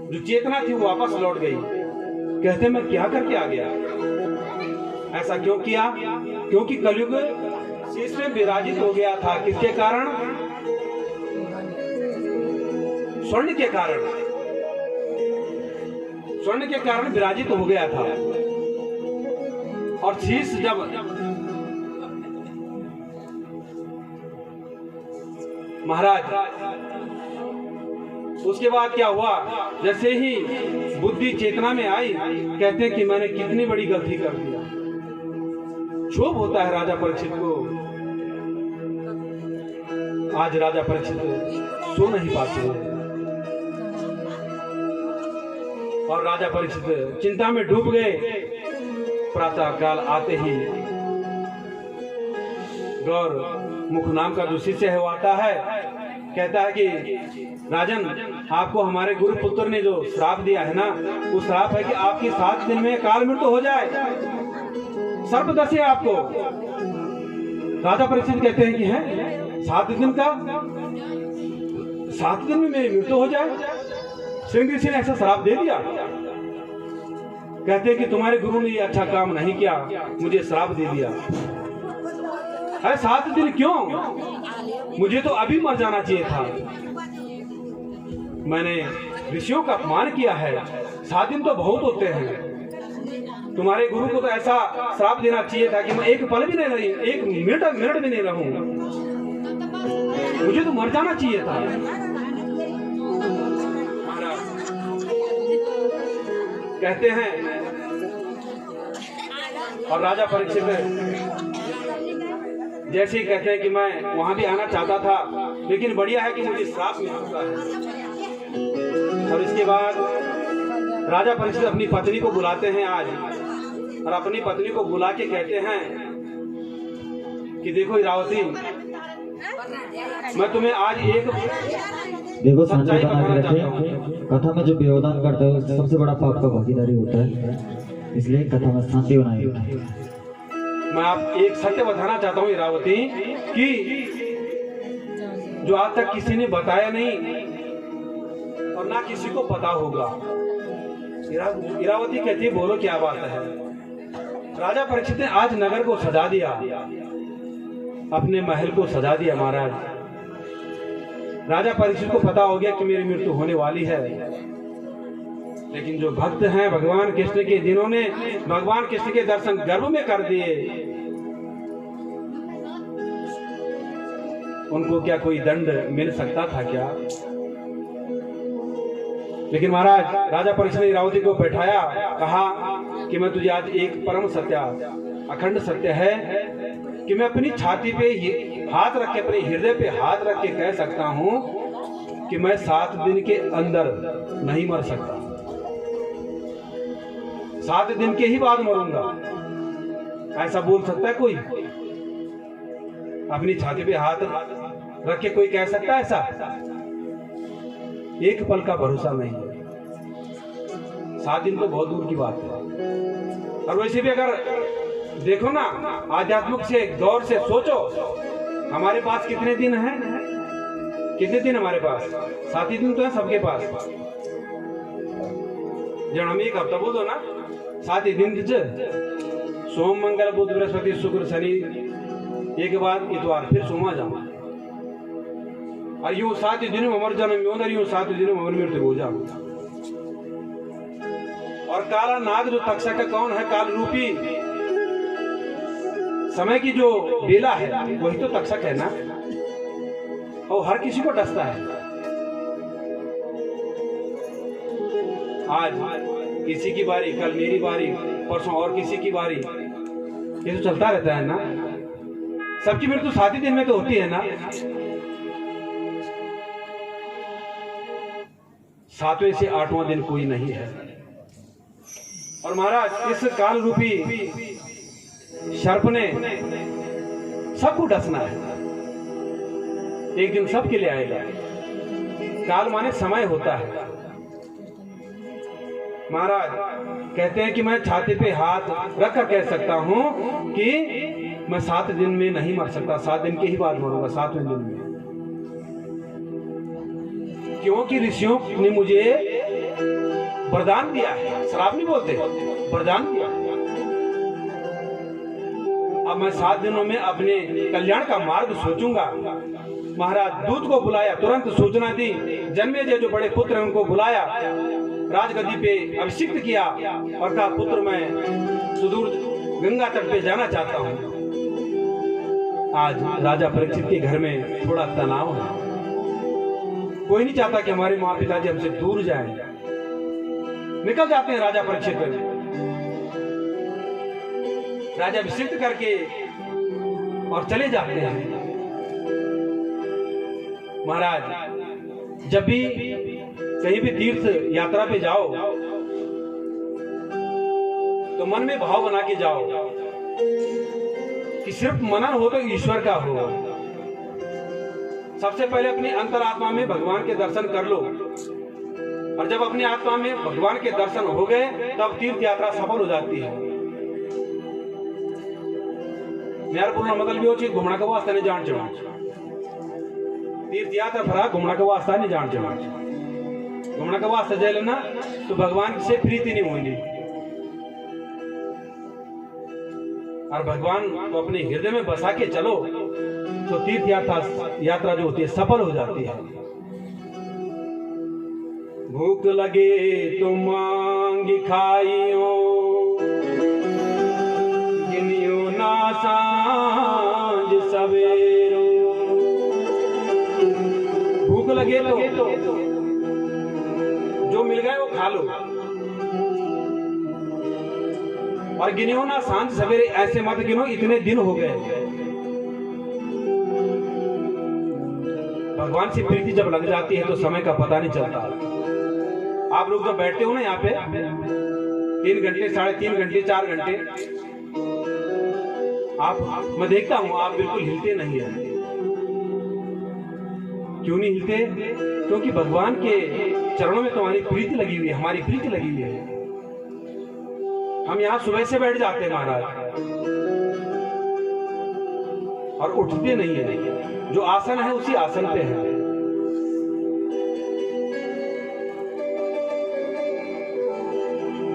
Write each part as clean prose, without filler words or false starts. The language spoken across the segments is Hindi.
जो चेतना थी वो वापस लौट गई। कहते मैं क्या करके आ गया? ऐसा क्यों किया? क्योंकि कलयुग शीश में विराजित हो गया था। किसके कारण? स्वर्ण के कारण। स्वर्ण के कारण विराजित हो गया था। और शीश जब महाराज, उसके बाद क्या हुआ? जैसे ही बुद्धि चेतना में आई, कहते हैं कि मैंने कितनी बड़ी गलती कर दिया। क्षोभ होता है राजा परीक्षित को। आज राजा परीक्षित सो नहीं पाते और राजा परीक्षित चिंता में डूब गए। प्रातः काल आते ही गौर मुख नाम का जो शिष्य है वो आता है, कहता है कि राजन, आपको हमारे गुरु पुत्र ने जो श्राप दिया है ना, वो श्राप है कि आपकी 7 दिन में काल मृत्यु हो जाए, सर्पदंश है आपको। राजा परीक्षित कहते हैं कि है 7 दिन का, 7 दिन में मेरी मृत्यु हो जाए? श्रृंग ऋषि ने ऐसा श्राप दे दिया। कहते हैं कि तुम्हारे गुरु ने ये अच्छा काम नहीं किया, मुझे श्राप दे दिया है। 7 दिन क्यों? मुझे तो अभी मर जाना चाहिए था। मैंने ऋषियों का अपमान किया है। 7 दिन तो बहुत होते हैं। तुम्हारे गुरु को तो ऐसा श्राप देना चाहिए था कि मैं एक पल भी नहीं रही, एक मिनट भी नहीं रहूं। मुझे तो मर जाना चाहिए था। कहते हैं और राजा परीक्षित जैसे ही कहते हैं कि मैं वहां भी आना चाहता था, लेकिन बढ़िया है कि मुझे श्राप मिल चुका है। और इसके बाद राजा परीक्षित अपनी पत्नी को बुलाते हैं आज, और अपनी पत्नी को बुला के कहते हैं कि देखो इरावती, मैं तुम्हें आज एक देखो सच्चाई बताना चाहता हूँ। कथा में जो व्यवधान करता है सबसे बड़ा पाप का भागीदारी होता है, इसलिए कथा में शांति बनाई होती है। मैं आप एक सत्य बताना चाहता हूँ इरावती, कि जो आज तक किसी ने बताया नहीं और ना किसी को पता होगा। इरावती कहती है बोलो क्या बात है? राजा परीक्षित ने आज नगर को सजा दिया, अपने महल को सजा दिया महाराज। राजा परीक्षित को पता हो गया कि मेरी मृत्यु होने वाली है, लेकिन जो भक्त हैं भगवान कृष्ण के, जिन्होंने भगवान कृष्ण के दर्शन गर्भ में कर दिए, उनको क्या कोई दंड मिल सकता था क्या? लेकिन महाराज राजा परीक्षित ने इरावती को बैठाया, कहा कि मैं तुझे आज एक परम सत्य, अखंड सत्य है कि मैं अपनी छाती पे हाथ रख के, अपने हृदय पे हाथ रख के कह सकता हूं कि मैं 7 दिन के अंदर नहीं मर सकता। 7 दिन के ही बाद मरूंगा, ऐसा बोल सकता है कोई? अपनी छाती पे हाथ रख के कोई कह सकता है ऐसा? एक पल का भरोसा नहीं है। 7 दिन तो बहुत दूर की बात है। और वैसे भी अगर देखो ना, आध्यात्मिक से गौर से सोचो, हमारे पास कितने दिन हैं? कितने दिन हमारे पास? 7 ही दिन तो है सबके पास। जब हम एक हफ्ता बोल दो ना, 7 ही दिन, सोम मंगल बुध बृहस्पति शुक्र शनि, एक बाद इतवार, फिर सोमवार जाओ। और यूं 7 ही दिनों में अमर जन्म और यूं 7 ही दिनों में अमर मृत्यु हो जाओ। और काला नाग जो तक्षक का कौन है? काल रूपी समय की जो बेला है वही तो तक्षक है ना, और हर किसी को डसता है। आज किसी की बारी, कल मेरी बारी, परसों और किसी की बारी, ये तो चलता रहता है ना। सबकी मृत्यु 7 ही दिन में तो होती है ना। 7वें से 8वां दिन कोई नहीं है। और महाराज इस काल रूपी सर्प ने सबको डसना है, एक दिन सबके लिए आएगा। काल माने समय होता है। महाराज कहते हैं कि मैं छाती पे हाथ रखकर कह सकता हूं कि मैं 7 दिन में नहीं मर सकता, 7 दिन के ही बाद मरूंगा, 7वें दिन में। क्योंकि ऋषियों ने मुझे वरदान दिया है, श्राप नहीं बोलते, वरदान दिया। अब मैं 7 दिनों में अपने कल्याण का मार्ग सोचूंगा। महाराज दूत को बुलाया, तुरंत सूचना दी। जन्मेजय जो बड़े पुत्र हैं उनको बुलाया, राजगद्दी पे अभिषिक्त किया और कहा पुत्र मैं सुदूर गंगा तट पे जाना चाहता हूँ। आज राजा परीक्षित के घर में थोड़ा तनाव है, कोई नहीं चाहता कि हमारे माँ पिताजी हमसे दूर जाएं। निकल जाते हैं राजा परीक्षित, राजा अभिषिक्त करके और चले जाते हैं। महाराज जब भी कहीं भी तीर्थ यात्रा पे जाओ तो मन में भाव बना के जाओ कि सिर्फ मनन हो तो ईश्वर का हो। सबसे पहले अपनी अंतरात्मा में भगवान के दर्शन कर लो, और जब अपनी आत्मा में भगवान के दर्शन हो गए तब तीर्थ यात्रा सफल हो जाती है। मेरा बोलना मतलब भी हो चाहिए घूमना का वास्ता नहीं जान चढ़ा, तीर्थ यात्रा भरा घूमना का वास्ता नहीं जान चढ़ा। घूमना का वास्ता जाए लेना तो भगवान से प्रीति नहीं होगी, और भगवान को अपने हृदय में बसा के चलो तो तीर्थ यात्रा जो होती है सफल हो जाती है। भूख लगे तो मांगी खाइयो, गिनियो ना सांझ सवेरो। भूख लगे तो जो मिल गए वो खा लो, और गिनियो ना सांझ सवेरे, ऐसे मत गिनो इतने दिन हो गए। भगवान से प्रीति जब लग जाती है तो समय का पता नहीं चलता। आप लोग जब बैठते हो ना यहाँ पे 3 घंटे, 3.5 घंटे, 4 घंटे, आप मैं देखता हूँ आप बिल्कुल हिलते नहीं है। क्यों नहीं हिलते? क्योंकि भगवान के चरणों में तुम्हारी प्रीति लगी हुई है, हमारी प्रीति लगी हुई है। हम यहाँ सुबह से बैठ जाते हैं महाराज और उठते नहीं है। जो आसन है उसी आसन पे है।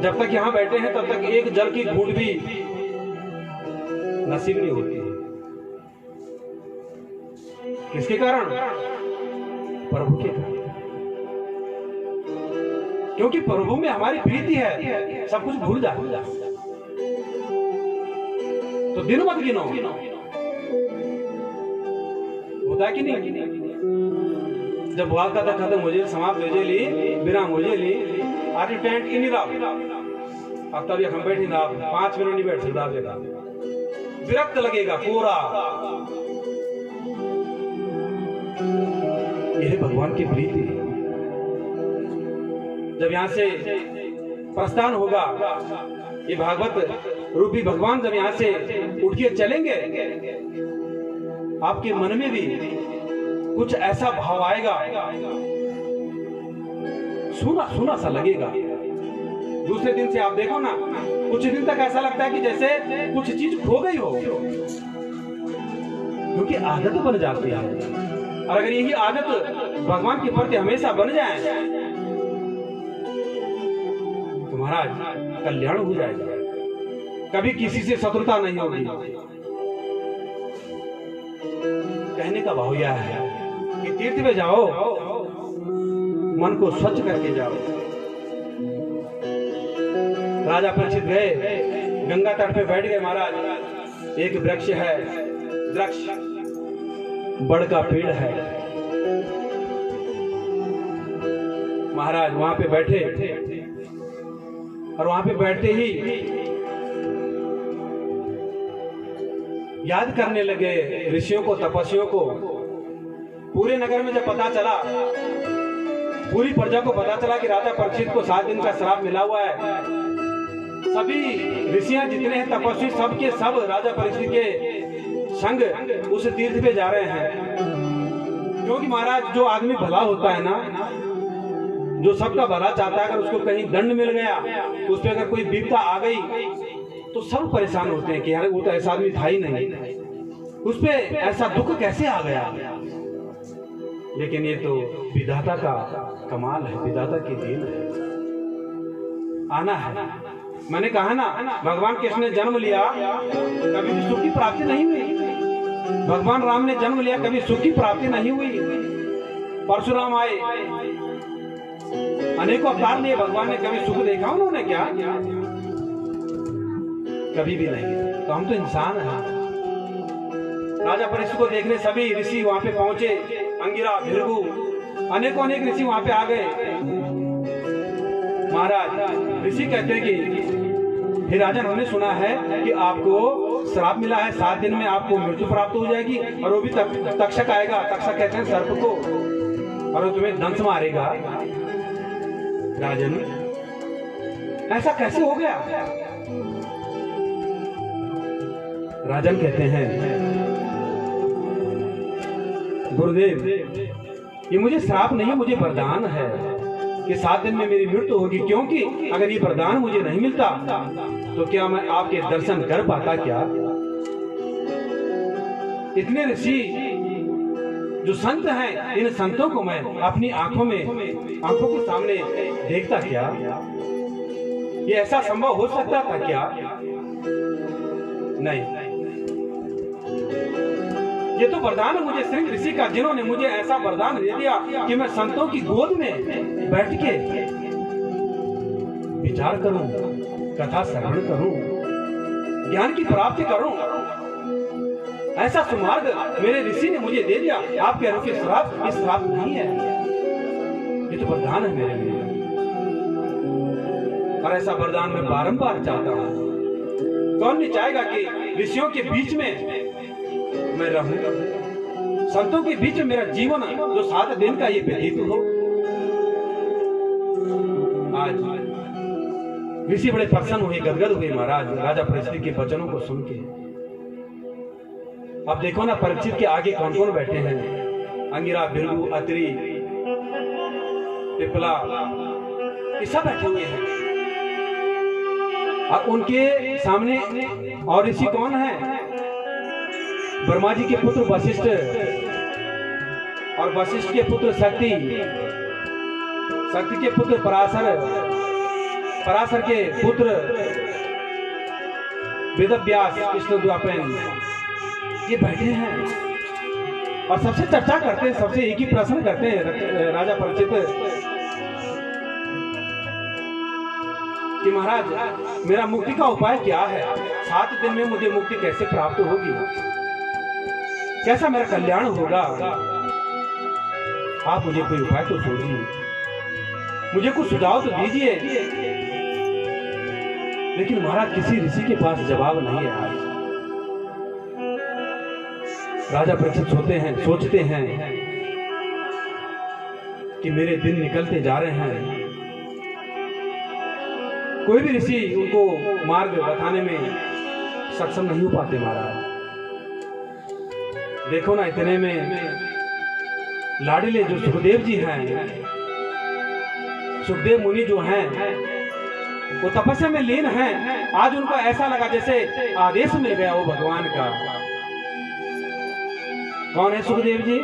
जब तक यहां बैठे हैं तब तक एक जल की घूंट भी नसीब नहीं होती है। किसके कारण? प्रभु के कारण। क्योंकि प्रभु में हमारी प्रीति है, सब कुछ भूल जाओ। तो दिन मत गिनो, होता कि नहीं? जब वाल का खत्म हो जाए, समाप्त हो जाए, विराम हो जाए, आर टेंट इन अब तब हम बैठे ना, 5 मिनट नहीं बैठ सकता, विरक्त लगेगा, कोरा। यह भगवान की प्रीति है। जब यहां से प्रस्थान होगा, ये भागवत रूपी भगवान जब यहां से उठ के चलेंगे, आपके मन में भी कुछ ऐसा भाव आएगा, सूना सूना सा लगेगा। दूसरे दिन से आप देखो ना, कुछ दिन तक ऐसा लगता है कि जैसे कुछ चीज खो गई हो, क्योंकि आदत बन जाती है। और अगर यही आदत भगवान के प्रति हमेशा बन जाए तो महाराज कल्याण हो जाएगा, कभी किसी से शत्रुता नहीं होगी। कहने का भाव यह है कि तीर्थ पे जाओ, मन को स्वच्छ करके जाओ। राजा परीक्षित गए, गंगा तट पे बैठ गए महाराज। एक वृक्ष है, वृक्ष बड़ का पेड़ है महाराज। वहां पे बैठे और वहां पे बैठते ही याद करने लगे ऋषियों को, तपस्वियों को। पूरे नगर में जब पता चला, पूरी प्रजा को पता चला कि राजा परीक्षित को 7 दिन का श्राप मिला हुआ है, सभी ऋषियां जितने हैं तपस्वी, सब के सब राजा परीक्षित के संग उस तीर्थ पे जा रहे हैं। क्योंकि महाराज जो आदमी भला होता है ना, जो सबका भला चाहता है, अगर उसको कहीं दंड मिल गया, उस पर अगर कोई विपदा आ गई तो सब परेशान होते हैं कि यार वो तो ऐसा आदमी था ही नहीं, उस पे ऐसा दुख कैसे आ गया। लेकिन ये तो विधाता का कमाल है, विधाता की देन है। आना है। मैंने कहा ना, भगवान कृष्ण ने जन्म लिया, कभी भी सुख की प्राप्ति नहीं हुई। भगवान राम ने जन्म लिया, कभी सुख की प्राप्ति नहीं हुई। परशुराम आए, अनेकों अवतार लिए, भगवान ने कभी सुख देखा उन्होंने क्या? कभी भी नहीं। तो हम तो इंसान हैं। राजा परीक्षित को देखने सभी ऋषि वहां पे पहुंचे, अंगिरा, भृगु, अनेकों अनेक ऋषि वहां पे आ गए। महाराज ऋषि कहते हैं कि हे राजन, हमने सुना है कि आपको श्राप मिला है, 7 दिन में आपको मृत्यु प्राप्त हो जाएगी, और वो भी तक्षक आएगा। तक्षक कहते हैं सर्प को, और वो तुम्हें दंश मारेगा। राजन, ऐसा कैसे हो गया? राजन कहते हैं, गुरुदेव, ये मुझे श्राप नहीं, मुझे वरदान है कि 7 दिन में मेरी मृत्यु होगी। क्योंकि अगर ये वरदान मुझे नहीं मिलता तो क्या मैं आपके दर्शन कर पाता? क्या इतने ऋषि जो संत हैं, इन संतों को मैं अपनी आंखों के सामने देखता क्या? ये ऐसा संभव हो सकता था क्या? नहीं। ये तो वरदान है मुझे श्रृंग ऋषि का, जिन्होंने मुझे ऐसा वरदान दे दिया कि मैं संतों की गोद में बैठ के विचार करूं, कथा श्रवण करूं, ज्ञान की प्राप्ति करूं। ऐसा सुमार्ग मेरे ऋषि ने मुझे दे दिया। आप कह रहे हो कि श्राप? ये श्राप नहीं है, ये तो वरदान है मेरे लिए। और ऐसा वरदान मैं बारंबार चाहता हूं। कौन नहीं चाहेगा कि ऋषियों के बीच में मैं रहूं, संतों के बीच में मेरा जीवन जो 7 दिन का ये व्यतीत हो। आज ऋषि बड़े प्रसन्न हुए, गदगद हुए महाराज राजा परीक्षित के वचनों को सुन के। अब देखो ना, परीक्षित के आगे कौन कौन बैठे हैं? अंगिरा, भृगु, अत्रि, पिपला, ये सब बैठे हुए हैं। और उनके सामने और ऋषि कौन है? ब्रह्मा जी के पुत्र वशिष्ठ, और वशिष्ठ के पुत्र शक्ति, शक्ति के पुत्र पराशर, पराशर के पुत्र वेदव्यास, कृष्णद्वापन, ये बैठे हैं और सबसे चर्चा करते हैं, सबसे एक ही प्रश्न करते हैं राजा परीक्षित कि महाराज, मेरा मुक्ति का उपाय क्या है? 7 दिन में मुझे मुक्ति कैसे प्राप्त होगी? कैसा मेरा कल्याण होगा? आप मुझे कोई उपाय तो सोचिए, मुझे कुछ सुझाव तो दीजिए। लेकिन महाराज, किसी ऋषि के पास जवाब नहीं है। आज राजा परीक्षित सोचते हैं कि मेरे दिन निकलते जा रहे हैं, कोई भी ऋषि उनको मार्ग बताने में सक्षम नहीं हो पाते। महाराज देखो ना, इतने में लाडले जो सुखदेव जी हैं, सुखदेव मुनि जो हैं, वो तपस्या में लीन हैं। आज उनको ऐसा लगा जैसे आदेश मिल गया वो भगवान का। कौन है सुखदेव जी?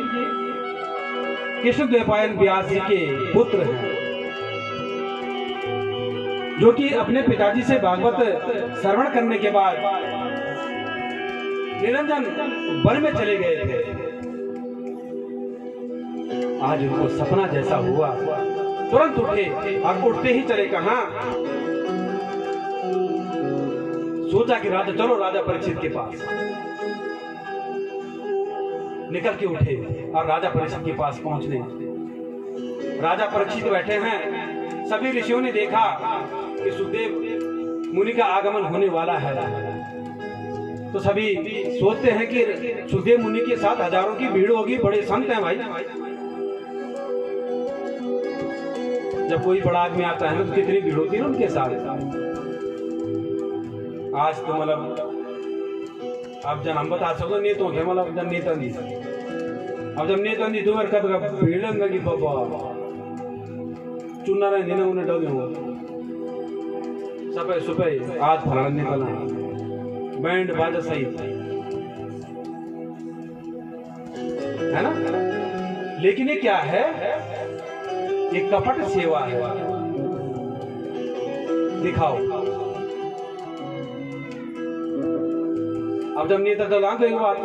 कृष्णद्वैपायन व्यास जी के पुत्र हैं, जो कि अपने पिताजी से भागवत श्रवण करने के बाद निरंजन वन में चले गए थे। आज उनको सपना जैसा हुआ, तुरंत उठे और उठते ही चले कहां? सोचा कि राजा, चलो राजा परीक्षित के पास। निकल के उठे और राजा परीक्षित के पास पहुंचने। राजा परीक्षित बैठे हैं। सभी ऋषियों ने देखा कि सुखदेव मुनि का आगमन होने वाला है, तो सभी सोचते हैं कि सुखदेव मुनि के साथ हजारों की भीड़ होगी, बड़े संत हैं भाई। जब कोई बड़ा आदमी आता है तो कितनी भीड़ होती है उनके साथ। आज तो मतलब अब जन हम बता सको नहीं तो मतलब जन नेता नहीं, अब जब नेता नहीं दोबार कब भीड़ लगी बाबा चुना रहे नहीं उन्हें डगे हो सपे सुपे आज फलाना निकलना बैंड बाजा सही है ना। लेकिन ये क्या है? ये कपट सेवा है। दिखाओ। अब जब नेता तो लांग एक बात,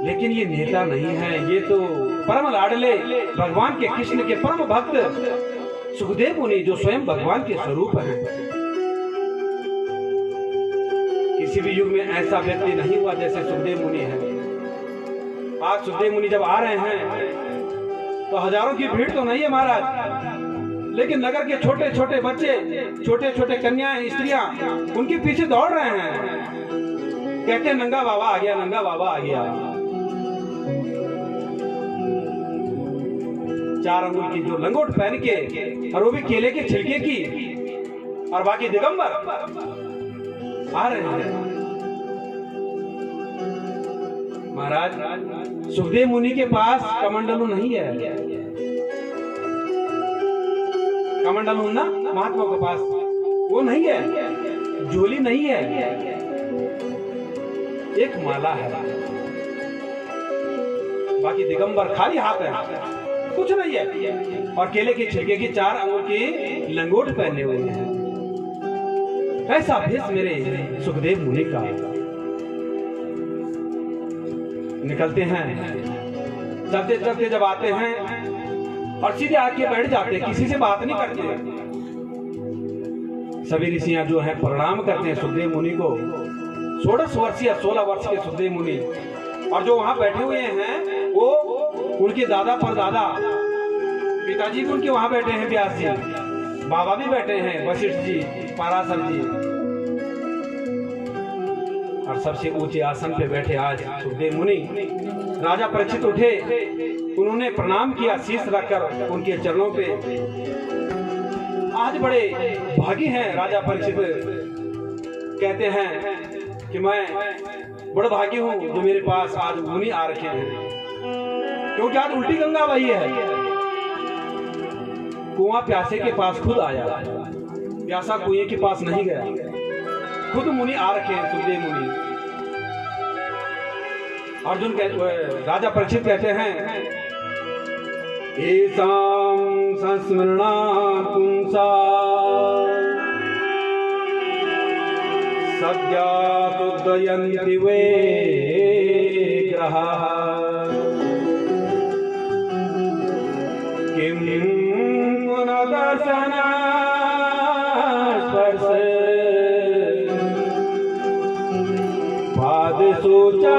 लेकिन ये नेता नहीं है, ये तो परम लाडले भगवान के कृष्ण के परम भक्त सुखदेव मुनि, जो स्वयं भगवान के स्वरूप हैं। किसी भी युग में ऐसा व्यक्ति नहीं हुआ जैसे सुखदेव मुनि है। आज सुखदेव मुनि जब आ रहे हैं तो हजारों की भीड़ तो नहीं है महाराज, लेकिन नगर के छोटे छोटे बच्चे, छोटे छोटे कन्याएं, स्त्रियां उनके पीछे दौड़ रहे हैं, कहते हैं नंगा बाबा आ गया, नंगा बाबा आ गया। 4 अंगुल की जो लंगोट पहन के, और वो भी केले के छिलके की, और बाकी दिगंबर आ रहे हैं। महाराज सुखदेव मुनि के पास कमंडलू नहीं है, कमंडलू ना महात्मा के पास वो नहीं है, झोली नहीं है, एक माला है, बाकी दिगंबर खाली हाथ है, कुछ नहीं है, और केले के छिलके की 4 अंगुल की लंगोट पहने हुए हैं। ऐसा भेष मेरे सुखदेव मुनि का। निकलते हैं, चलते चलते जब आते हैं और सीधे आके बैठ जाते, किसी से बात नहीं करते। सभी ऋषियां जो है प्रणाम करते हैं सुखदेव मुनि को। 16 वर्षीय 16 वर्ष के सुखदेव मुनि, और जो वहां बैठे हुए हैं वो उनके दादा परदादा, पिताजी भी उनके वहां बैठे हैं, व्यास जी, बाबा भी बैठे हैं, वशिष्ठ जी, पराशर जी, और सबसे ऊंचे आसन पे बैठे आज सुखदेव मुनि। राजा परीक्षित उठे, उन्होंने प्रणाम किया, शीश रखकर उनके चरणों पे। आज बड़े भागी हैं राजा परीक्षित, कहते हैं कि मैं बड़ा भागी हूं जो मेरे पास आज मुनि आ रखे हैं, क्योंकि आज उल्टी गंगा बही है। कुआं प्यासे के पास खुद आया, प्यासा कुएं के पास नहीं गया, खुद मुनि आ रखे हैं सुखदेव मुनि। अर्जुन राजा परीक्षित कहते हैं, एसां संस्मरणा पुंसा सद्या उदयन्ति वे ग्रहाः किं न दर्शना स्पर्श पाद सोचा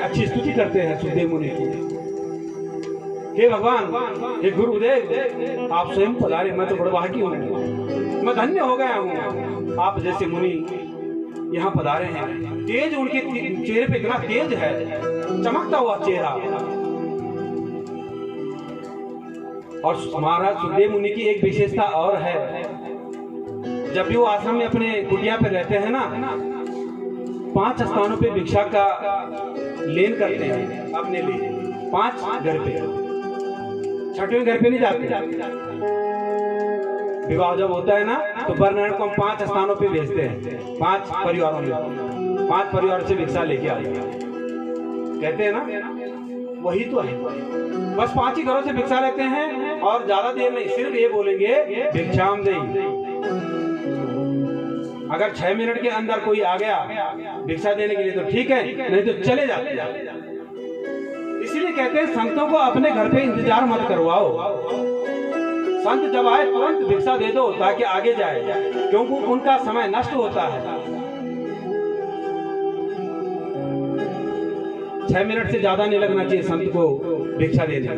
अच्छी स्तुति करते हैं सुखदेव मुनि की। हे भगवान, हे गुरुदेव, आप स्वयं पधारे, मैं तो बड़ा भागी हूँ, मैं धन्य हो गया हूँ, आप जैसे मुनि यहाँ पधारे हैं। तेज उनके चेहरे पे इतना तेज है, चमकता हुआ चेहरा। और महाराज सुखदेव मुनि की एक विशेषता और है, जब भी वो आश्रम में अपने कुटिया पे रहते हैं ना, 5 स्थानों पे भिक्षा का लेन करते हैं अपने लिए, 5 घर पे, 6वें घर पे नहीं जाते। विवाह जब होता है ना तो वरनारायण को हम 5 स्थानों पे भेजते हैं, 5 परिवारों में, 5 परिवार से भिक्षा लेके आए, कहते हैं ना, वही तो है। बस 5 ही घरों से भिक्षा लेते हैं, और ज्यादा देर नहीं, सिर्फ ये बोलेंगे भिक्षाम देहि। अगर 6 मिनट के अंदर कोई आ गया भिक्षा देने के लिए तो ठीक है, नहीं तो चले जाते। इसीलिए कहते हैं संतों को अपने घर पे इंतजार मत करवाओ, संत जब आए तुरंत भिक्षा दे दो ताकि आगे जाए, क्योंकि उनका समय नष्ट होता है। 6 मिनट से ज्यादा नहीं लगना चाहिए संत को भिक्षा देने।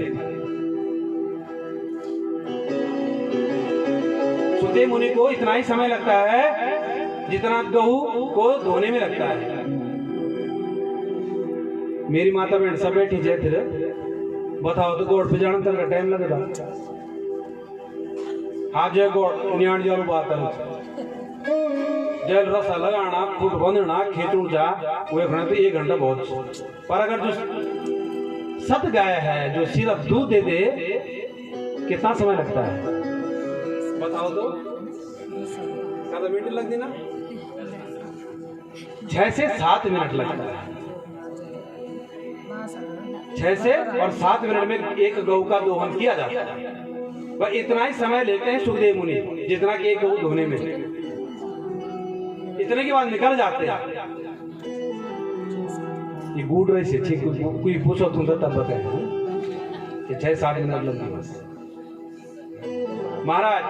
सुखदेव मुनि को इतना ही समय लगता है जितना गहू को धोने में लगता है। मेरी माता बहन सब बैठी जय, फिर बताओ तो गोड़ पे जाने तक टाइम लगता। हाँ जय गोड़ न्याण जल बात है, जल रसा लगाना, फूट बंधना, खेतुड़ जा, वो तो 1 घंटा बहुत। पर अगर जो सत गाय है, जो सिर्फ दूध दे दे, कितना समय लगता है बताओ तो? 7 मिनट लग देना, 6 से 7 मिनट लगता है। 6 से और 7 मिनट में एक गऊ का दोहन किया जाता है। वह इतना ही समय लेते हैं सुखदेव मुनि, जितना कि एक गऊ धोने में। इतने के बाद निकल जाते हैं। ये गुड रही से ठीक कोई पूछो तुम तब बताए कि 6-7 मिनट लगे बस। महाराज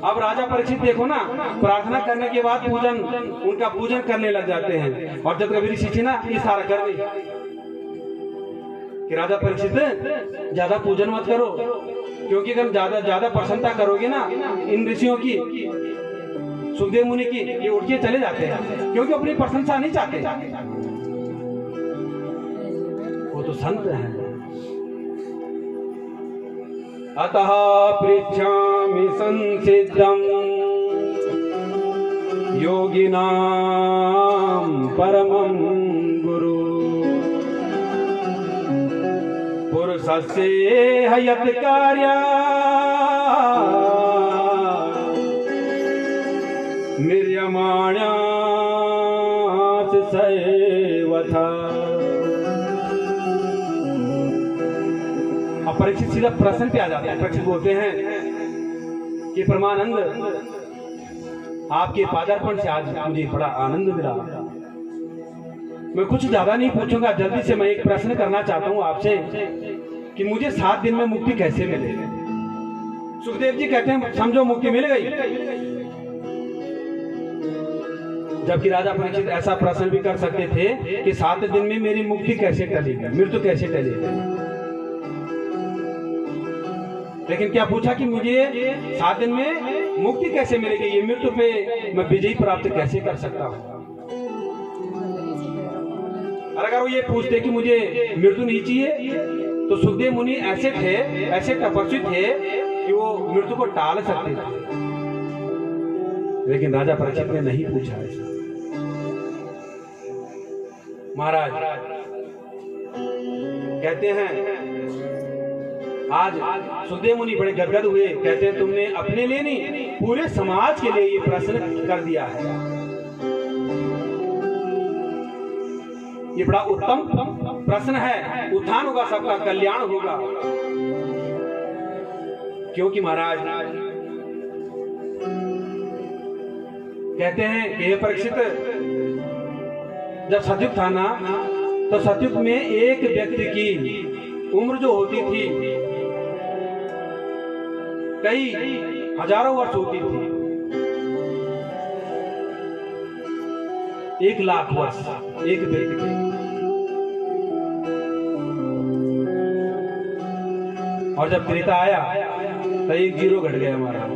अब राजा परीक्षित देखो ना, प्रार्थना करने के बाद पूजन, उनका पूजन करने लग जाते हैं। और जब कभी ऋषि थी ना इशारा कर दी कि राजा परीक्षित ज्यादा पूजन मत करो, क्योंकि अगर ज्यादा प्रसन्नता करोगे ना इन ऋषियों की, सुखदेव मुनि की, ये उठ के चले जाते हैं, क्योंकि अपनी प्रशंसा नहीं चाहते। वो तो संत हैं। अतः पृच्छामि संसिद्धं योगिनां परमं गुरु पुरुषस्य हयत् कार्या निर्यमाण्यात् सैवथा। परीक्षित सीधा प्रश्न पे आ जाते हैं। परीक्षित बोलते हैं कि परमानंद, आपके पादार्पण से आज मुझे बड़ा आनंद मिला। मैं कुछ ज्यादा नहीं पूछूंगा, जल्दी से मैं एक प्रश्न करना चाहता हूं आपसे कि मुझे 7 दिन में मुक्ति कैसे मिले। सुखदेव जी कहते हैं समझो मुक्ति मिल गई। जबकि राजा परीक्षित ऐसा प्रश्न भी कर सकते थे कि 7 दिन में मेरी मुक्ति कैसे टलेगी, मृत्यु कैसे टलेगी। लेकिन क्या पूछा कि मुझे 7 दिन में मुक्ति कैसे मिलेगी, ये मृत्यु पे मैं विजय प्राप्त कैसे कर सकता हूँ। और अगर वो ये पूछते कि मुझे मृत्यु नहीं चाहिए, तो सुखदेव मुनि ऐसे थे, ऐसे तपस्वी थे कि वो मृत्यु को टाल सकते थे। लेकिन राजा परीक्षित ने नहीं पूछा ऐसा। महाराज कहते हैं आज सुखदेव मुनि बड़े गदगद हुए। कहते हैं तुमने अपने लिए नहीं, पूरे समाज के लिए ये प्रश्न कर दिया है। ये बड़ा उत्तम प्रश्न है। उत्थान होगा, सबका कल्याण होगा। क्योंकि महाराज कहते हैं कि ये परीक्षित, जब सतयुग था ना, तो सतयुग में एक व्यक्ति की उम्र जो होती थी कई हजारों वर्ष होती थी। 1 लाख वर्ष एक व्यक्ति की। और जब त्रेता आया तो 1 जीरो घट गया हमारा।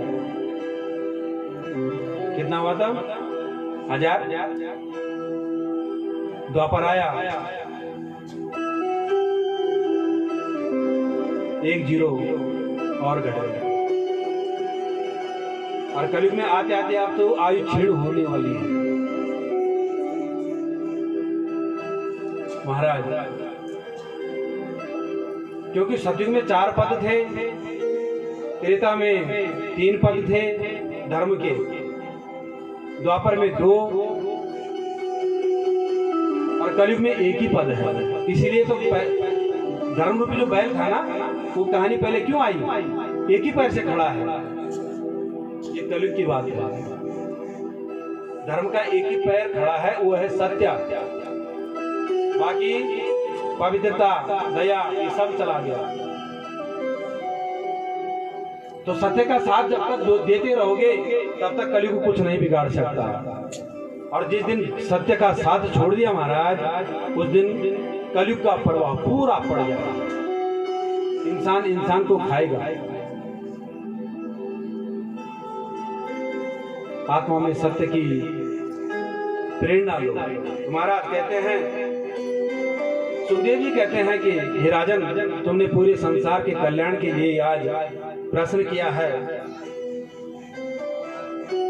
कितना हुआ था? 1000। द्वापर आया 1 जीरो और घट गया। और कलयुग में आते आते आप तो आयु क्षीण होने वाली है। महाराज क्योंकि सतयुग में 4 पद थे, त्रेता में 3 पद थे धर्म के, द्वापर में 2 और कलयुग में 1 ही पद है। इसीलिए तो धर्म रूपी जो बैल था ना, वो कहानी पहले क्यों आई? 1 ही पैर से खड़ा है। ये कलयुग की बात है। धर्म का 1 ही पैर खड़ा है, वो है सत्य। बाकी पवित्रता, दया, ये सब चला गया। तो सत्य का साथ जब तक देते रहोगे, तब तक कलयुग को कुछ नहीं बिगाड़ सकता। और जिस दिन सत्य का साथ छोड़ दिया महाराज, उस दिन कलयुग का प्रभाव पूरा पड़ जाएगा। इंसान इंसान को खाएगा। आत्मा में सत्य की प्रेरणा लो। महाराज कहते हैं, सुखदेव जी कहते हैं कि हे राजन, तुमने पूरे संसार के कल्याण के लिए आज प्रश्न किया है।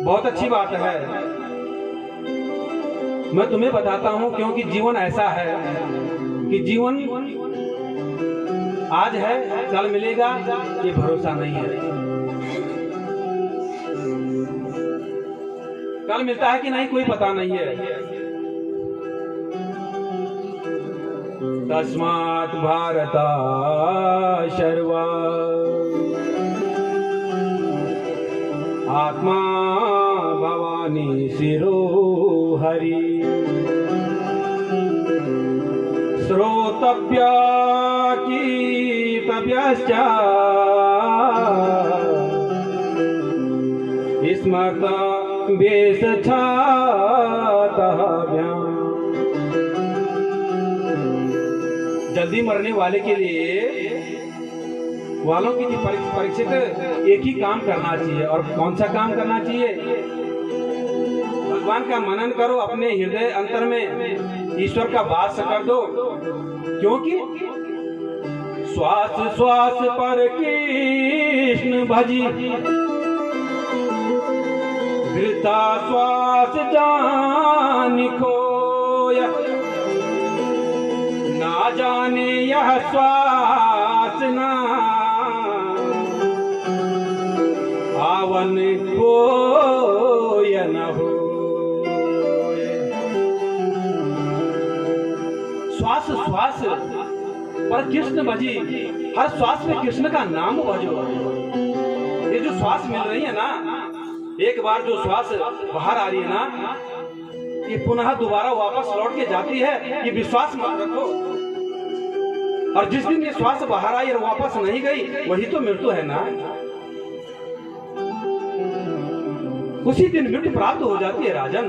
बहुत अच्छी बात है। मैं तुम्हें बताता हूं, क्योंकि जीवन ऐसा है कि जीवन आज है, कल मिलेगा, ये भरोसा नहीं है। कल मिलता है कि नहीं, कोई पता नहीं है। तस्मात् भारता शर्वा आत्मा भवानी शिरो हरि श्रोतव्या कीर्तव्यश्च स्मर्तव्येषातव्यम्। जल्दी मरने वाले के लिए वालों की परीक्षित एक ही काम करना चाहिए। और कौन सा काम करना चाहिए? भगवान का मनन करो, अपने हृदय अंतर में ईश्वर का वास कर दो। क्योंकि श्वास श्वास पर कृष्ण भजी वृथा श्वास जान खोया। ना जाने यह श्वास ना आवन कोय न हो। श्वास श्वास पर कृष्ण भजी, हर श्वास में कृष्ण का नाम भजो। ये जो श्वास मिल रही है ना, एक बार जो श्वास बाहर आ रही है ना, ये पुनः दोबारा वापस लौट के जाती है, ये विश्वास मत रखो। और जिस दिन ये श्वास बाहर आई और वापस नहीं गई, वही तो मृत्यु है ना। उसी दिन मृत्यु प्राप्त हो जाती है राजन।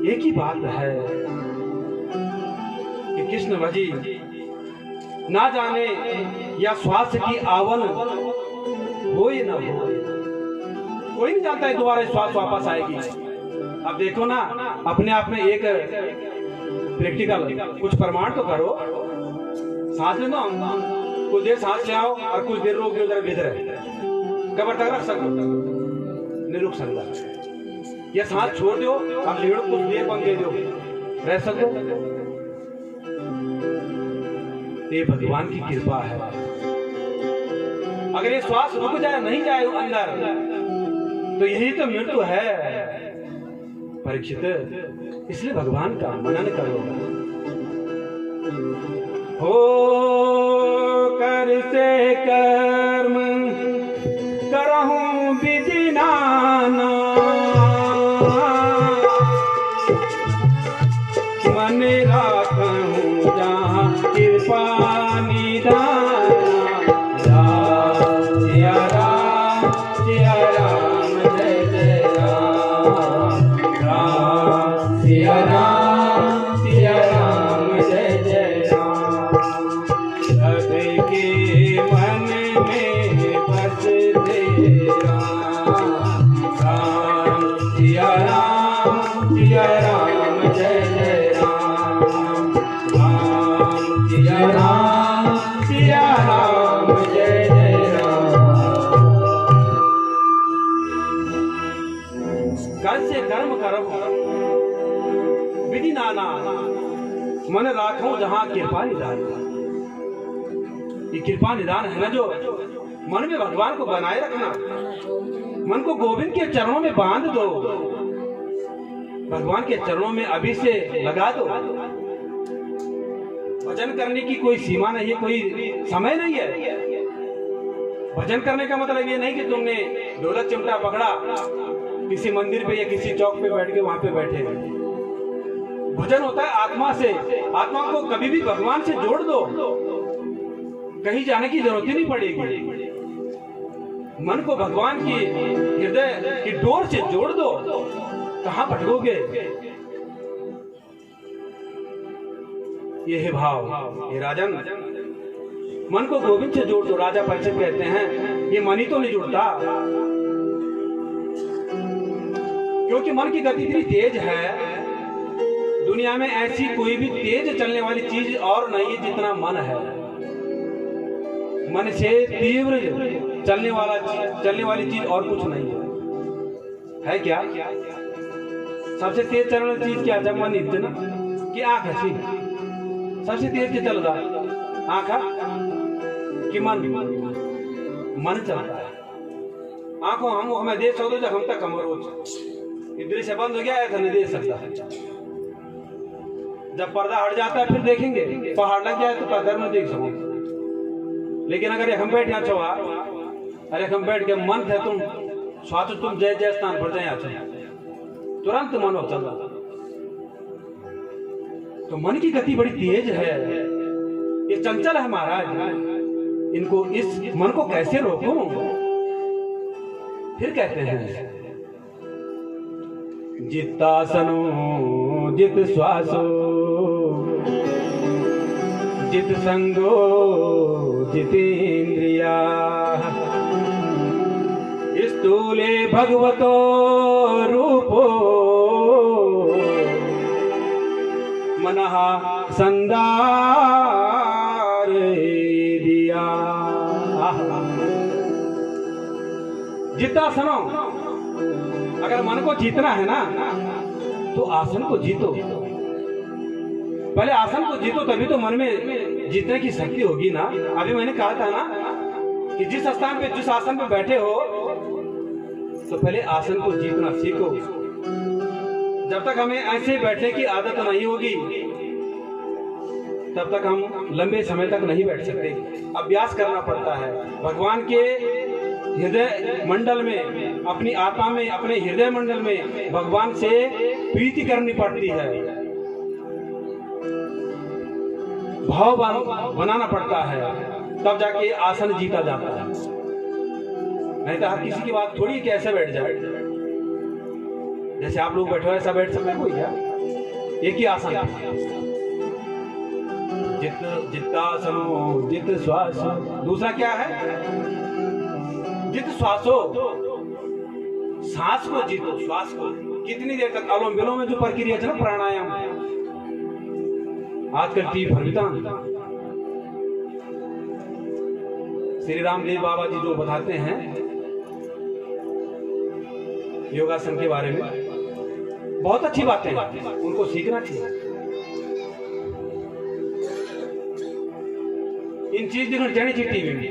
एक ही बात है कि कृष्ण भजी ना जाने या श्वास की आवन हो या न हो, कोई नहीं जानता है दोबारा श्वास वापस आएगी। अब देखो ना, अपने आप में एक प्रैक्टिकल कुछ प्रमाण तो करो। सांस ले दो, कुछ देर सांस ले आओ और कुछ देर रोक दो, जरा भीतर कबर तक रख सकते, नहीं रुक सकता। या सांस छोड़ दो, अब लीड़ कुछ देर बंद दे दो, रह सकते। ये भगवान की कृपा है। अगर ये श्वास रुक जाए, नहीं जाए अंदर, तो यही तो मृत्यु है परीक्षित। इसलिए भगवान का मनन करो। हो कर से कर्म करहूं विधि नाना, मन राखूं जहाँ कृपा निदान। सिया राम सिया राम जय जय राम, राम सिया राम जय जय राम। सबके मन में बसते राम, राम सिया राम जय जय राम, राम सिया राम जय जय राम। कर्म से कर्म करो विधि नाना, मन राखूं जहां कृपा निदान। ये कृपा निदान है ना, जो मन में भगवान को बनाए रखना। मन को गोविंद के चरणों में बांध दो, भगवान के चरणों में अभी से लगा दो। भजन करने की कोई सीमा नहीं है, कोई समय नहीं है। भजन करने का मतलब ये नहीं कि तुमने ढोलक चिमटा पकड़ा, किसी मंदिर पे या किसी चौक पे बैठ के वहां पे बैठे। भजन होता है आत्मा से। आत्मा को कभी भी भगवान से जोड़ दो, कहीं जाने की जरूरत ही नहीं पड़ेगी। मन को भगवान की हृदय की डोर से जोड़ दो, कहां भटकोगे। ये है भाव। ये राजन, मन को गोविंद से जोड़ दो। राजा परीक्षित कहते हैं ये मन ही तो नहीं जुड़ता, क्योंकि मन की गति इतनी तेज है। दुनिया में ऐसी कोई भी तेज चलने वाली चीज और नहीं है जितना मन है। मन से तीव्र चलने वाली चीज और कुछ नहीं है क्या? सबसे तेज चलने वाली चीज क्या? जब मन इतना कि आंख हसी सबसे तेज से चल रहा, आंख कि मन चलता है। आंखों हम हमें देख सकते जब हम तक कमर रोज इधर से बंद हो गया है तो नहीं देख सकता। जब पर्दा हट जाता है फिर देखेंगे, पहाड़ लग जाए तो पर्दा में देख सको। लेकिन अगर हम बैठ यहाँ छवा, अरे हम बैठ के मन थे तुम स्वाच तुम जय जय स्थान पर जाए तुरंत मन हो चल। तो मन की गति बड़ी तेज है, ये चंचल है महाराज, इनको इस मन को कैसे रोकूं? फिर कहते हैं जितासनो जित श्वासो जित संगो जितेन्द्रिया स्थूले भगवतो रूपो मनः संदार दिया। जितासनो, अगर मन को जीतना है ना तो आसन को जीतो। पहले आसन को जीतो तभी तो मन में जीतने की शक्ति होगी ना। अभी मैंने कहा था ना कि जिस स्थान पे जिस आसन पे बैठे हो तो पहले आसन को जीतना सीखो। जब तक हमें ऐसे बैठने की आदत नहीं होगी तब तक हम लंबे समय तक नहीं बैठ सकते। अभ्यास करना पड़ता है। भगवान के हृदय मंडल में, अपनी आत्मा में, अपने हृदय मंडल में भगवान से प्रीति करनी पड़ती है, भाव बनाना पड़ता है, तब जाके आसन जीता जाता है। नहीं तो हर किसी की बात थोड़ी कि ऐसे बैठ जाए। जैसे आप लोग बैठे हो ऐसा बैठ सकते कोई क्या? एक ही आसन है। जित जितासनो जित श्वास। दूसरा क्या है? जित श्वासो, सांस को जीतो। श्वास को कितनी देर तक? अनुलोम विलोम में जो प्रक्रिया है ना, प्राणायाम, आजकल टीवी भरता श्री रामदेव बाबा जी जो बताते हैं योगासन के बारे में, बहुत अच्छी बातें हैं, उनको सीखना चाहिए। इन चीज दिखनी चाहिए टीवी में।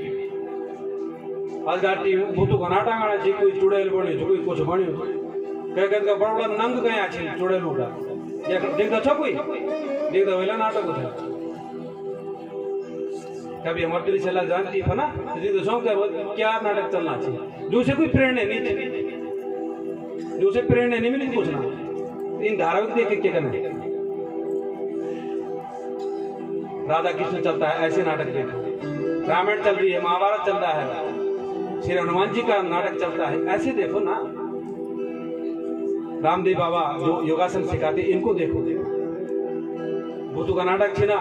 आज टीवी में भूतू का नाटक आना चाहिए, कोई चुड़ैल बने, कोई कुछ बने, कह बड़ा बड़ा नंग गया चुड़ैल उठा देखता छो कोई देखता वेला नाटक उठा। कभी हमारे दिल्ली चला जानती है ना, तो शौक क्या नाटक चलना चाहिए। दूसरे कोई प्रेरणा नहीं चाहिए, दूसरे प्रेरणा नहीं मिली कुछ ना। इन धारावाहिक देख के क्या करना? राधा कृष्ण चलता है ऐसे नाटक देखो, रामायण चल रही है, महाभारत चल रहा है, श्री हनुमान जी का नाटक चलता है, ऐसे देखो ना। रामदेव बाबा जो योगासन सिखाते इनको देखो। भूतू का नाटक छीना,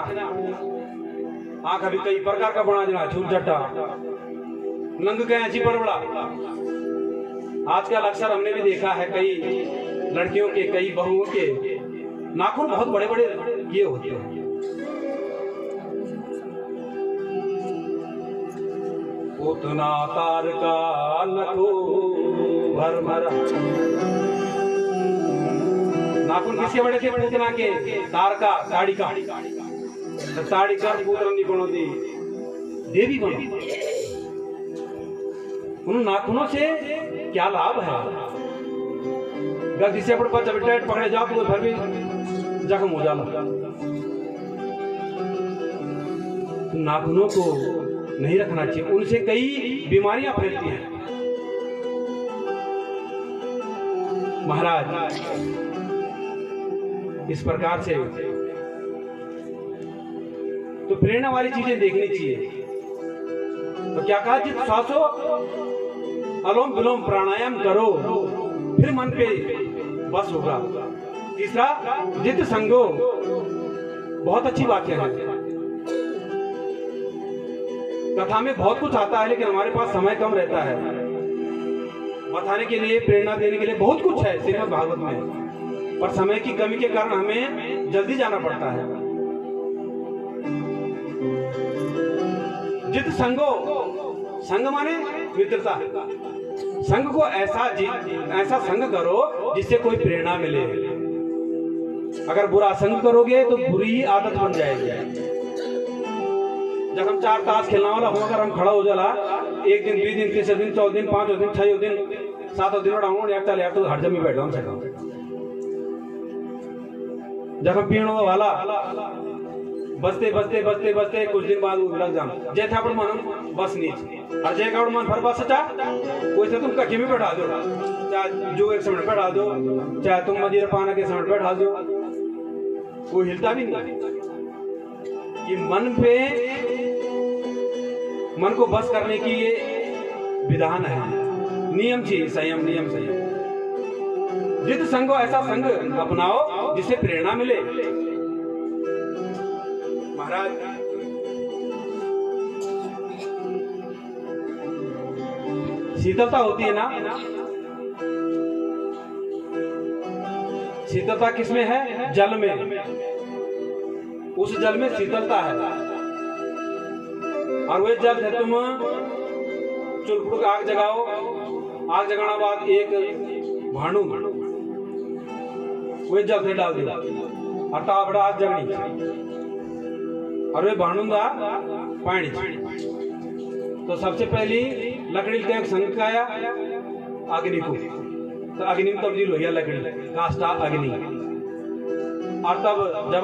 आंख अभी कई प्रकार का बना देना, छूट जट्टा नंग गए अच्छी बड़बड़ा। आजकल अक्सर हमने भी देखा है कई लड़कियों के, कई बहुओं के नाखून बहुत बड़े बड़े ये होते हैं। उतना तार का नखो भर भरा, नाखून किसके बड़े थे? पूतना के, तार का, साड़ी का। साड़ी का पुत्र नहीं बनो दी, देवी बनो। उन नाखूनों से क्या लाभ है? गलती से अपने बच्चा बेटा पकड़े जाओ तो फिर भी जख्म हो जाला। नाखूनों को नहीं रखना चाहिए, उनसे कई बीमारियां फैलती हैं। महाराज इस प्रकार से तो प्रेरणा वाली चीजें देखनी चाहिए। तो क्या कहा? जित श्वासो, अनुलोम विलोम प्राणायाम करो, फिर मन पे बस होगा। तीसरा जित संगो, बहुत अच्छी बात है। कथा में बहुत कुछ आता है लेकिन हमारे पास समय कम रहता है बताने के लिए, प्रेरणा देने के लिए बहुत कुछ है श्रीमद् भागवत में, पर समय की कमी के कारण हमें जल्दी जाना पड़ता है। जित संगो, संग माने मित्रता। संग को ऐसा संग करो जिससे कोई प्रेरणा मिले। अगर बुरा संग करोगे तो बुरी ही आदत बन जाएगी। जब हम 4 ताश खेलने वाला हो, अगर हम खड़ा हो जाला 1 दिन 2 दिन 3 दिन 4 दिन 5 दिन 6 दिन 7 दिन तो हर जमी बैठ जखम पीणो वाला बसते बसते बसते बसते कुछ दिन बाद वो लग जाम जैसे अपन मन बस नीच और जय का मन भर बस चा वैसे तुम कच्चे में बैठा दो, चाहे जो एक समय बैठा दो, चाहे तुम मदिरा पाना के समय बैठा दो, वो हिलता भी नहीं। ये मन को बस करने की ये विधान है, नियम चाहिए, संयम, नियम संयम। जित संग हो ऐसा संग अपनाओ जिससे प्रेरणा मिले। महाराज शीतलता होती है ना, शीतलता किसमें है? जल में। उस जल में शीतलता है और वह जल है तुम चुलपुड़ आग जगाओ, आग जगाना बाद एक भांडू वह जल से डाल दिया और ताबड़ा आग जगनी और वे भांडूंगा पानी। तो सबसे पहली लकड़ी का एक संकाया अग्नि को, तो अग्नि में तब्दील हो गया लकड़ी, काष्ठा अग्नि। और तब जब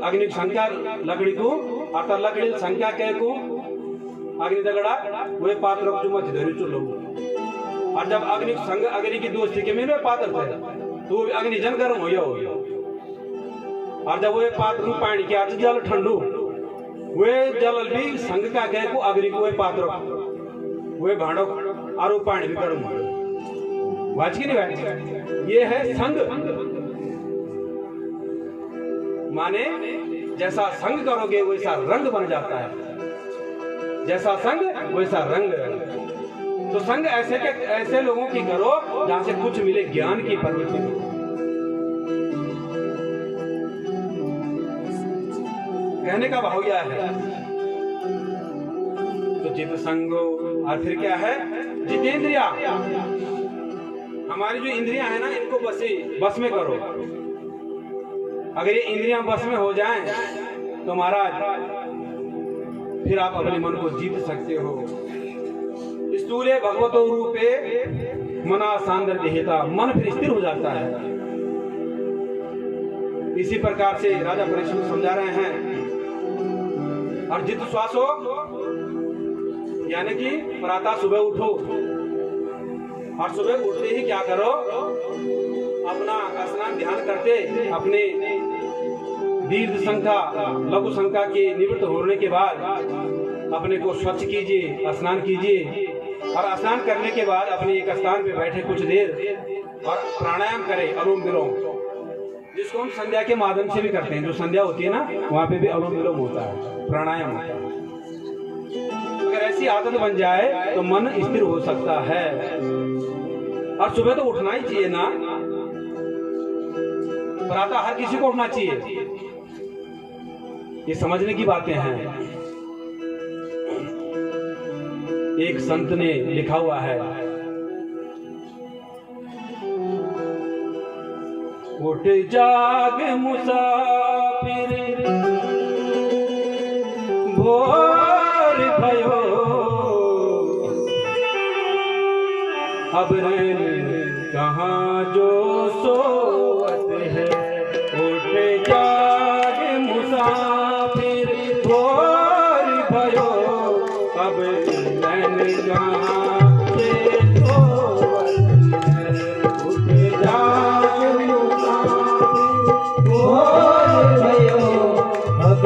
अग्नि संख्या लकड़ी को और तब लकड़ी संख्या कह को अग्नि दगड़ा वे पात्र चुमच धरी चुलो। और जब अग्नि संग अग्नि की दोस्ती के में वे पात्र थे तो अग्नि जन गर्म हो गया। और जब वे पात्र में पानी के आज जल ठंडू वे जल भी संग का कह को अग्नि को वे पात्र वे भाड़ो और वो पानी भी गर्म हो वाच की नहीं वाच। ये है संग, माने जैसा संग करोगे वैसा रंग बन जाता है, जैसा संग वैसा रंग। तो संग ऐसे लोगों की करो जहां से कुछ मिले, ज्ञान की प्रवृत्ति। कहने का भाव यह है तो जित संगो। और फिर क्या है? जितेंद्रिया। हमारी जो इंद्रियां है ना इनको बस में करो। अगर ये इंद्रियां बस में हो जाएं तो महाराज फिर आप अपने मन को जीत सकते हो। स्थूले भगवतो रूपे मना सांदर देहता, मन फिर स्थिर हो जाता है। इसी प्रकार से राजा परीक्षित समझा रहे हैं। और जित श्वासो यानी कि प्रातः सुबह उठो और सुबह उठते ही क्या करो? अपना स्नान ध्यान करते अपने दीर्घ संख्या लघु संख्या के निवृत्त होने के बाद अपने को स्वच्छ कीजिए, स्नान कीजिए। और स्नान करने के बाद अपने एक स्थान पे बैठे कुछ देर और प्राणायाम करें, अनुलोम विलोम, जिसको हम संध्या के माध्यम से भी करते हैं। जो संध्या होती है ना वहां पे भी अनुलोम विलोम होता है, प्राणायाम होता है। अगर ऐसी आदत बन जाए तो मन स्थिर हो सकता है। और सुबह तो उठना ही चाहिए ना, प्रातः हर किसी को उठना चाहिए। ये समझने की बातें हैं। एक संत ने लिखा हुआ है, उठ जाग मुसाफिर भोर भयो, अब कहाँ जो सोवत है। उठ जाग मुसाफिर भोर भयो, अब कहाँ से सोवत है। उठ जाग मुसाफिर भोर भयो, अब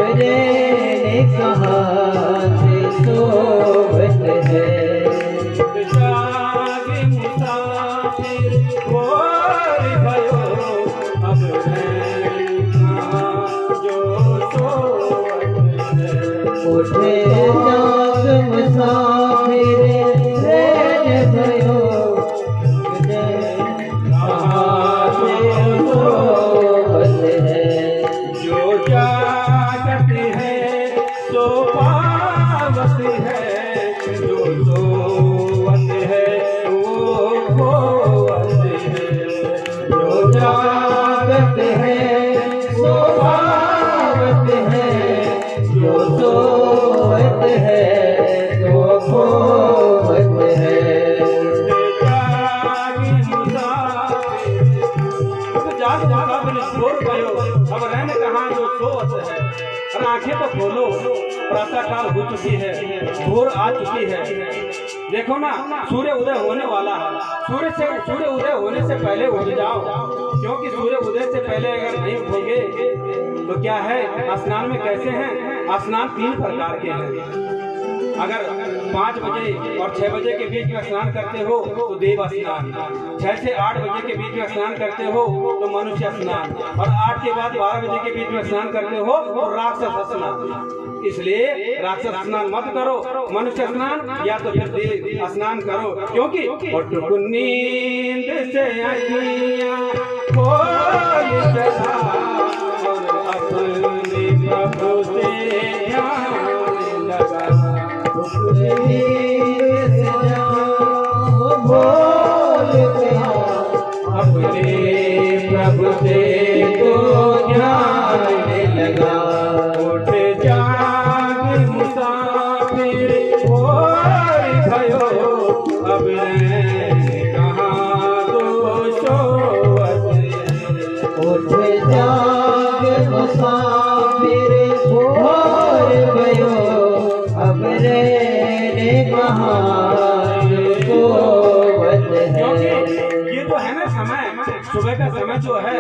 कहाँ से सोवत है। उठे जाग मुसाफिर रैन भयो, कहाँ से सोवत है। जो जागत है सो पावत है, जो सोवत है वो खोवत है। जो जागत है सो पावत है, जो सोवत है तो खोवत है। जाग मुसाफिर, अब कहाँ जो सोवत है। और आंखें तो खोलो, प्रातः काल हो चुकी है, भोर आ चुकी है। देखो ना, सूर्य उदय होने वाला है। सूर्य उदय होने से पहले उठ जाओ, क्योंकि सूर्य उदय से पहले अगर नहीं उठोगे तो क्या है, स्नान में कैसे हैं? स्नान 3 प्रकार के हैं। अगर 5 बजे और 6 बजे के बीच में स्नान करते हो तो देव स्नान, 6 से 8 बजे के बीच में स्नान करते हो तो मनुष्य स्नान, और 8 के बाद 12 बजे के बीच में स्नान करते हो तो राक्षस स्नान। इसलिए राक्षस स्नान मत करो, मनुष्य स्नान या तो फिर देव स्नान करो, क्योंकि नींद से अखियां खोल चला और अपने प्रभु से ध्यान लगा। अपने प्रभु से तो ध्यान लगा। उठ जाग मुसाफिर और भयो, अब कहाँ तो सोवत। उठ जाग मुसाफिर और भयो, अब ये तो है ना समय, सुबह का समय जो है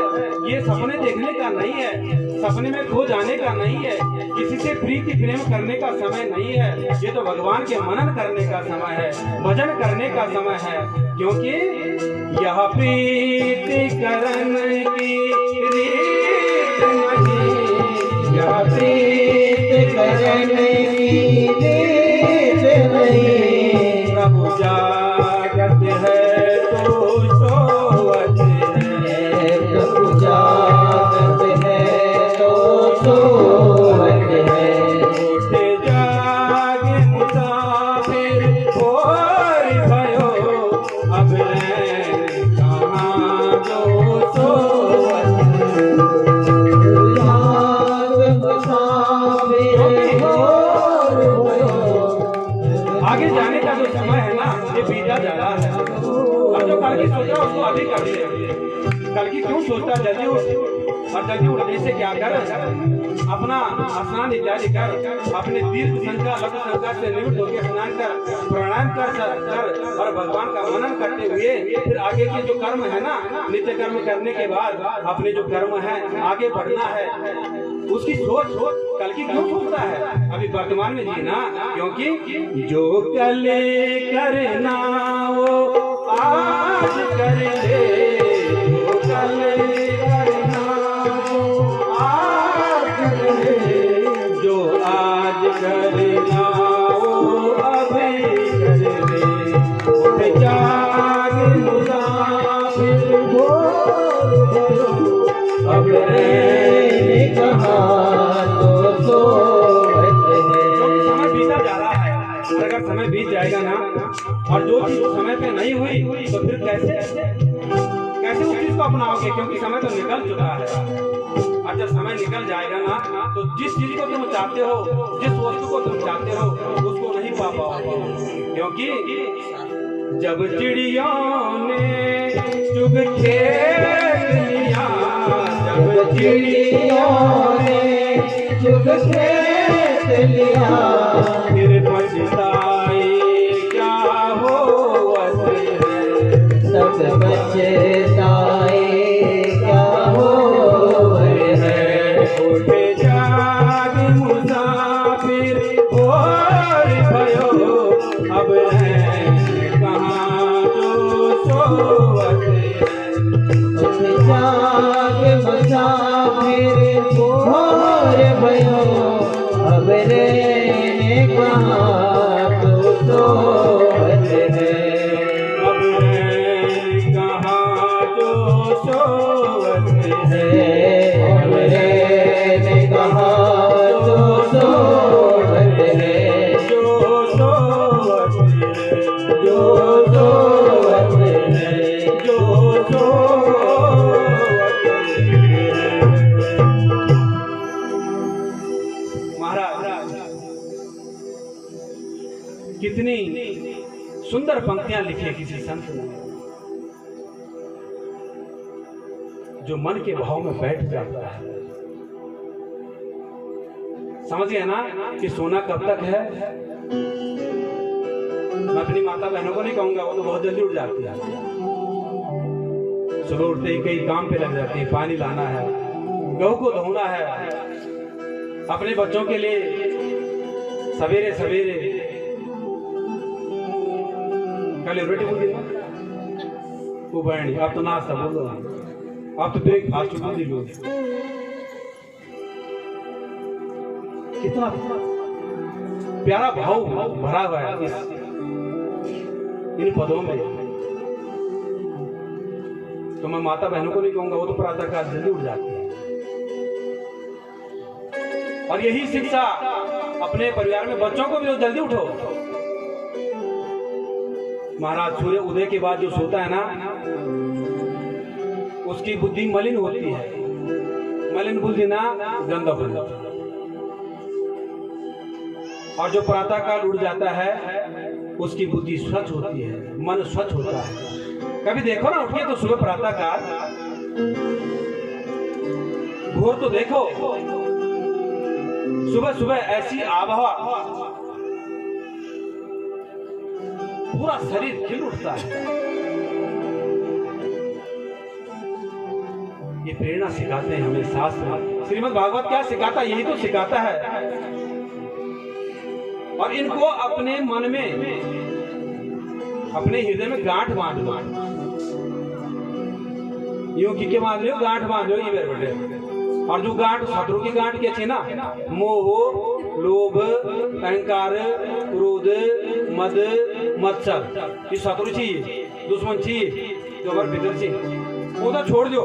ये सपने देखने का नहीं है, सपने में खो जाने का नहीं है, किसी से प्रीति प्रेम करने का समय नहीं है। ये तो भगवान के मनन करने का समय है, भजन करने का समय है, क्योंकि यह प्रीति करन की रीत नहीं, यह प्रीति करन की रीत नहीं। प्रभु जागत है तो सोवत है, प्रभु जागत है तो सोवत है। उठ जाग मुसाफिर और भयो, अब कहाँ जो सोवत है। जाग मुसाफिर और भयो, आगे जाने का जो समय है ना ये बीता जा रहा है। और जो कल की सोचा उसको अभी कर ले। कल की क्यों सोचता, जल्दी उठ। और जल्दी उठने से क्या कर, अपना स्नान इत्यादि कर, अपने दीर्घ संख्या लघु संख्या से निवृत्त होकर स्नान कर, प्राणायाम कर और भगवान का मनन करते हुए फिर आगे के जो कर्म है ना, नित्य कर्म करने के बाद अपने जो कर्म है आगे बढ़ना है। उसकी सोच कल की क्यों सोचता है, अभी वर्तमान में जीना, क्योंकि जो कल करना वो आज कर ले, जो कल करना वो आज कर ले, जो आज करना वो अभी कर ले। उठ जाग मुसाफिर अब समय बीता जा रहा है। अगर समय बीत जाएगा ना और जो चीज समय पे नहीं हुई तो फिर कैसे उस चीज को अपनाओगे, क्योंकि समय तो निकल चुका है। और जब समय निकल जाएगा ना तो जिस चीज को तुम चाहते हो, जिस वस्तु को तुम चाहते हो उसको नहीं पा पाओगे, क्योंकि जब चिड़ियों ने चुग खेल लिया, जब चिड़ियों ने चुग खेल लिया, फिर पछताए क्या होवत है। सब पछताए क्या होवत है। उठ जाग मुसाफिर और भयो, अब कहाँ जो सोवत है। उठ जाग मुसाफिर और भयो, अब रे कहाँ तो सोवत है। अब कहाँ जो सोवत है। अब रे कहाँ तो सोवत है। जो सोवत है, जो सोवत है। जो सोवत है। महाराज कितनी सुंदर पंक्तियां लिखी है किसी संत ने, जो मन के भाव में बैठ जाता है। समझ गए ना कि सोना कब तक है। मैं अपनी माता बहनों को नहीं कहूंगा, वो तो बहुत जल्दी उठ जाती है, सुबह उठते ही कई काम पे लग जाती है, पानी लाना है, गऊ को धोना है, अपने बच्चों के लिए सवेरे सवेरे कल रोटी बोल दी वो बहनी, अब तो नाश्ता बोल दो, अब तो ब्रेकफास्ट बोल दी लो। कितना प्यारा भाव भरा हुआ है इन पदों में। तो मैं माता बहनों को नहीं कहूंगा, वो तो प्रातः काल जल्दी उठ जाती है। और यही शिक्षा अपने परिवार में बच्चों को भी दो, जल्दी उठो। महाराज सूर्य उदय के बाद जो सोता है ना, उसकी बुद्धि मलिन होती है, मलिन बुद्धि ना गंदा हो जाता है। और जो प्रातः काल उठ जाता है उसकी बुद्धि स्वच्छ होती है, मन स्वच्छ होता है। कभी देखो ना, उठिए तो सुबह प्रातः काल भोर तो देखो, सुबह सुबह ऐसी आबहवा, पूरा शरीर खिल उठता है। ये प्रेरणा सिखाते हैं हमें शास्त्र, श्रीमद् भागवत क्या सिखाता है, यही तो सिखाता है। और इनको अपने मन में, अपने हृदय में गांठ बांध लो, यूं की बांध लो, गांठ बांध लो, ये बेर बेटे। और जो गांठ शत्रु की गांठ क्या थी ना, मोह, लोभ, अहंकार, क्रोध, मद, मत्सर, ये शत्रु चाहिए, दुश्मन चाहिए जो हमारे भीतर से, वो तो छोड़ दो,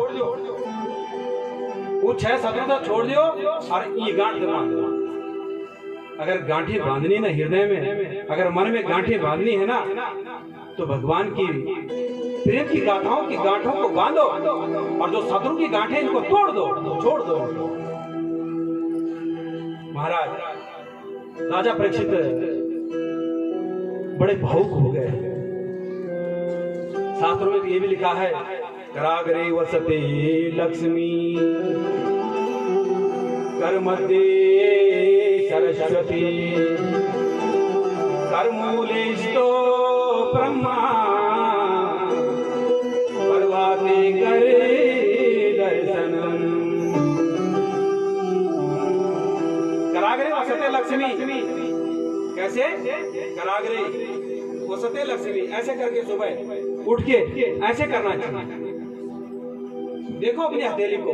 वो 6 शत्रु तो छोड़ दो और ये गांठ बांध दो। अगर गांठें बांधनी है ना हृदय में, अगर मन में गांठें बांधनी है ना, तो भगवान की प्रेम की गाथाओं की गांठों को बांधो, और जो शत्रु की गांठें इनको तोड़ दो, छोड़ दो। महाराज राजा परीक्षित बड़े भावुक हो गए। शास्त्रों में ये भी लिखा है, कराग्रे वसते लक्ष्मी कर मध्य सरस्वती करमूलेस्तो ब्रह्मा पर्वते करे दर्शनम। कराग्रे वसते लक्ष्मी, कैसे? कराग्रे वसते लक्ष्मी, ऐसे करके सुबह उठ के ऐसे करना चाहिए। देखो अपनी हथेली को,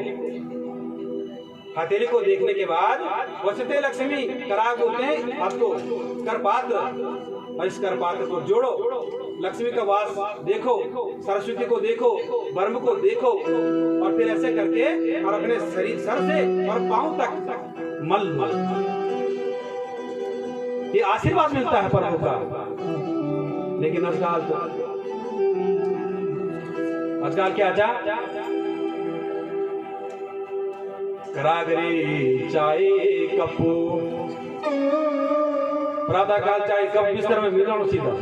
हथेली को देखने के बाद वसते लक्ष्मी, कराग बोलते हैं हाथ को, करपात्र, और इस करपात्र को जोड़ो, लक्ष्मी का वास देखो, सरस्वती को देखो, ब्रह्म को देखो, और फिर ऐसे करके और अपने शरीर, सर से और पांव तक मल मल, ये आशीर्वाद मिलता है प्रभु का। लेकिन आजकल क्या जा, कराग्रे चाय कपू, प्रातः काल चाय कप बिस्तर में मिल सीधा।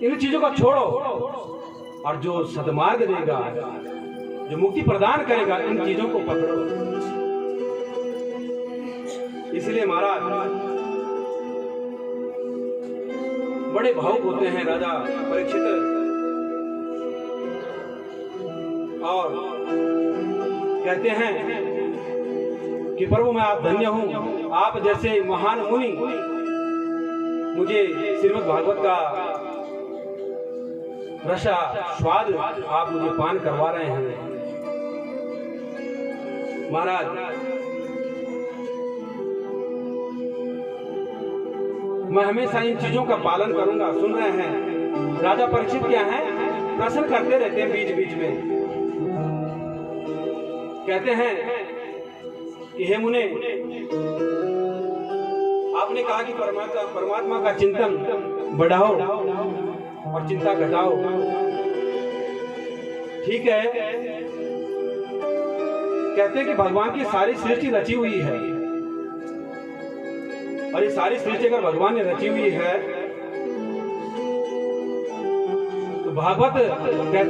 इन चीजों को छोड़ो, और जो सद्मार्ग देगा, जो मुक्ति प्रदान करेगा, इन चीजों को पकड़ो। इसलिए महाराज बड़े भावुक होते हैं राजा परीक्षित, और कहते हैं कि प्रभु मैं आप धन्य हूं, आप जैसे महान मुनि मुझे श्रीमद् भागवत का रसा स्वाद आप मुझे पान करवा रहे हैं। महाराज मैं हमेशा इन चीजों का पालन करूंगा। सुन रहे हैं राजा परीक्षित क्या है, प्रश्न करते रहते हैं बीच बीच में। कहते हैं कि हे मुने, आपने कहा कि परमात्मा का चिंतन बढ़ाओ और चिंता घटाओ, ठीक है। कहते हैं कि भगवान की सारी सृष्टि रची हुई है, और ये सारी सृष्टि अगर भगवान ने रची हुई है तो भागवत कहता है